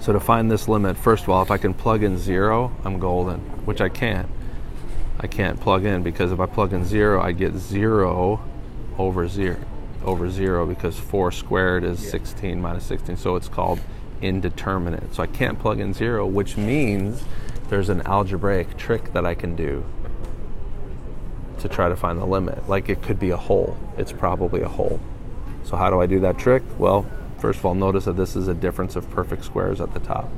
So to find this limit, first of all, if I can plug in 0, I'm golden, which I can't. I can't plug in because if I plug in 0, I get 0 over 0 because 4 squared is 16 minus 16, so it's called indeterminate. So I can't plug in 0, which means there's an algebraic trick that I can do to try to find the limit. Like it could be a hole. It's probably a hole. So how do I do that trick? Well, first of all, notice that this is a difference of perfect squares at the top.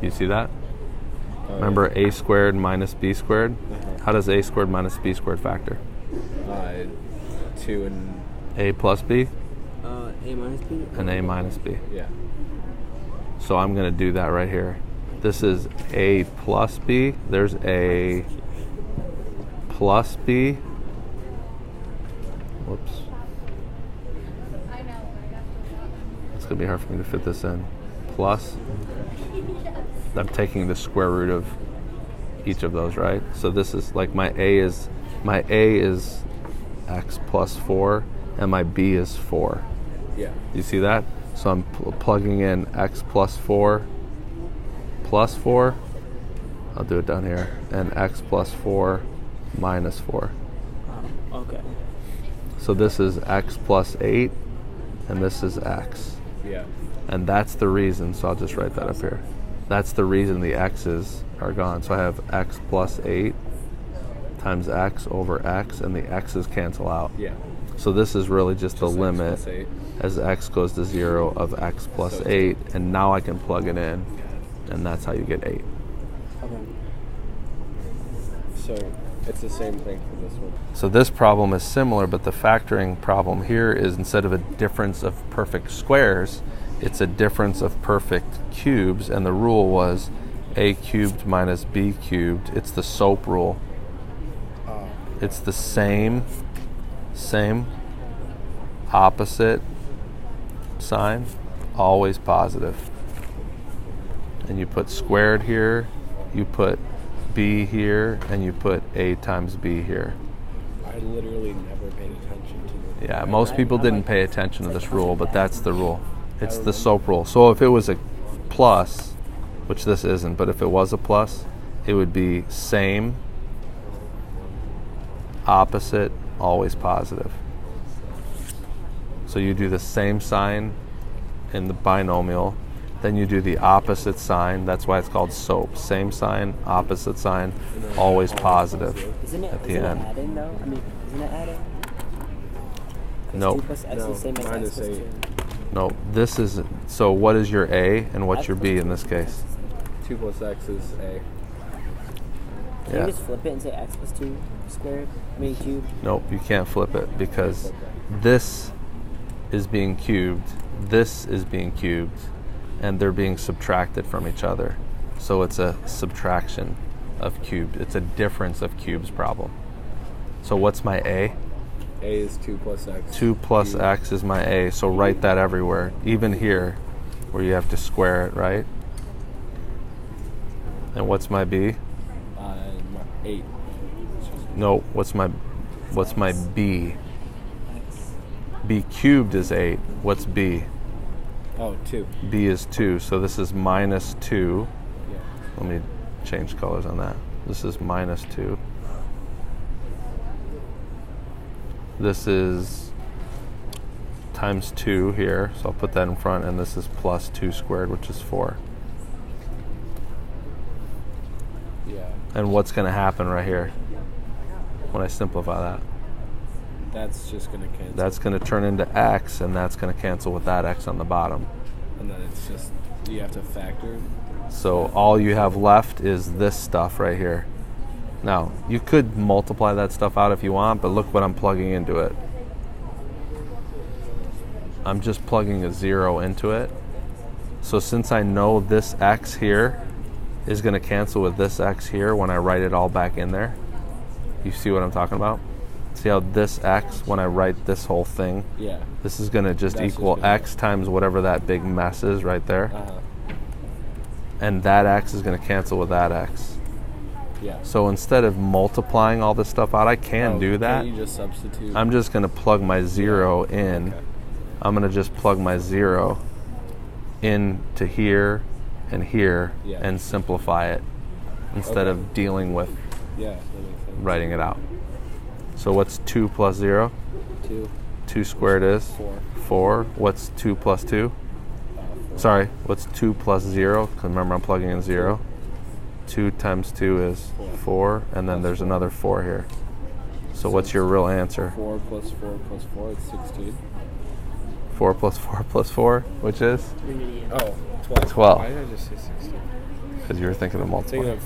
You see that? Remember a squared minus b squared? How does a squared minus b squared factor? 2 and... A plus b? A minus b? And a minus b. Yeah. So I'm going to do that right here. This is a plus b. There's a plus b. Whoops. It's going to be hard for me to fit this in. Plus. I'm taking the square root of each of those, right? So this is like my a is x plus 4 and my b is 4. Yeah. You see that? So I'm plugging in x plus 4 plus 4. I'll do it down here. And x plus 4 minus 4. Oh, okay. So this is x plus 8 and this is x. Yeah. And that's the reason, so I'll just write that up here. That's the reason the x's are gone. So I have x plus 8 times x over x, and the x's cancel out. Yeah. So this is really just the limit as x goes to 0 of x plus 8, and now I can plug it in, and that's how you get 8. Okay. So it's the same thing for this one. So this problem is similar, but the factoring problem here is instead of a difference of perfect squares, it's a difference of perfect cubes, and the rule was a cubed minus b cubed. It's the SOAP rule. It's the same, opposite sign, always positive. And you put squared here, you put b here, and you put a times b here. I literally never paid attention to it. Yeah, most people didn't pay attention to this rule, but that's the rule. It's the SOAP rule. So if it was a plus, which this isn't, but if it was a plus, it would be same, opposite, always positive. So you do the same sign in the binomial, then you do the opposite sign. That's why it's called SOAP. Same sign, opposite sign, always positive at the end. Adding though? I mean, isn't it adding? Nope. 2 plus x is the same as minus x plus 8. 2. No, this is, so what is your A and what's your B in this case? 2 plus x is a. Can you just flip it and say x plus 2 squared? I mean cubed? Nope, you can't flip it because this is being cubed, this is being cubed, and they're being subtracted from each other. So it's a subtraction of cubed. It's a difference of cubes problem. So what's my A? A is 2 plus x. 2 plus x is my A, so write that everywhere, even here where you have to square it, right? And what's my B? 8. No, what's my B? B cubed is 8. What's B? Oh, 2. B is 2, so this is minus 2. Yeah. Let me change colors on that. This is minus 2. This is times 2 here, so I'll put that in front, and this is plus 2 squared, which is 4. Yeah. And what's going to happen right here when I simplify that? That's just going to cancel. That's going to turn into x, and that's going to cancel with that x on the bottom. And then it's just, you have to factor. So all you have left is this stuff right here. Now, you could multiply that stuff out if you want, but look what I'm plugging into it. I'm just plugging a 0 into it. So since I know this x here is going to cancel with this x here when I write it all back in there, you see what I'm talking about? See how this x, when I write this whole thing, Yeah. this is going to just That's equal just gonna- x times whatever that big mess is right there. Uh-huh. And that x is going to cancel with that x. Yeah. So instead of multiplying all this stuff out, I can do that. Can't you just substitute? I'm just going to plug my 0 in. Okay. I'm going to just plug my 0 into here and here Yeah. and simplify it instead Okay. of dealing with Yeah, that makes sense. writing it out. So what's 2 plus 0? 2. 2 squared is 4. 4. What's 2 plus 2? 4. Sorry, what's 2 plus 0? Because remember I'm plugging in 0. 2 times 2 is 4, and then there's another 4 here. So what's your real answer? 4 plus 4 plus 4, it's 16. 4 plus 4 plus 4, which is? You're an idiot. Oh, 12. 12. Why did I just say 16? Because you were thinking of multiplying. Thinking of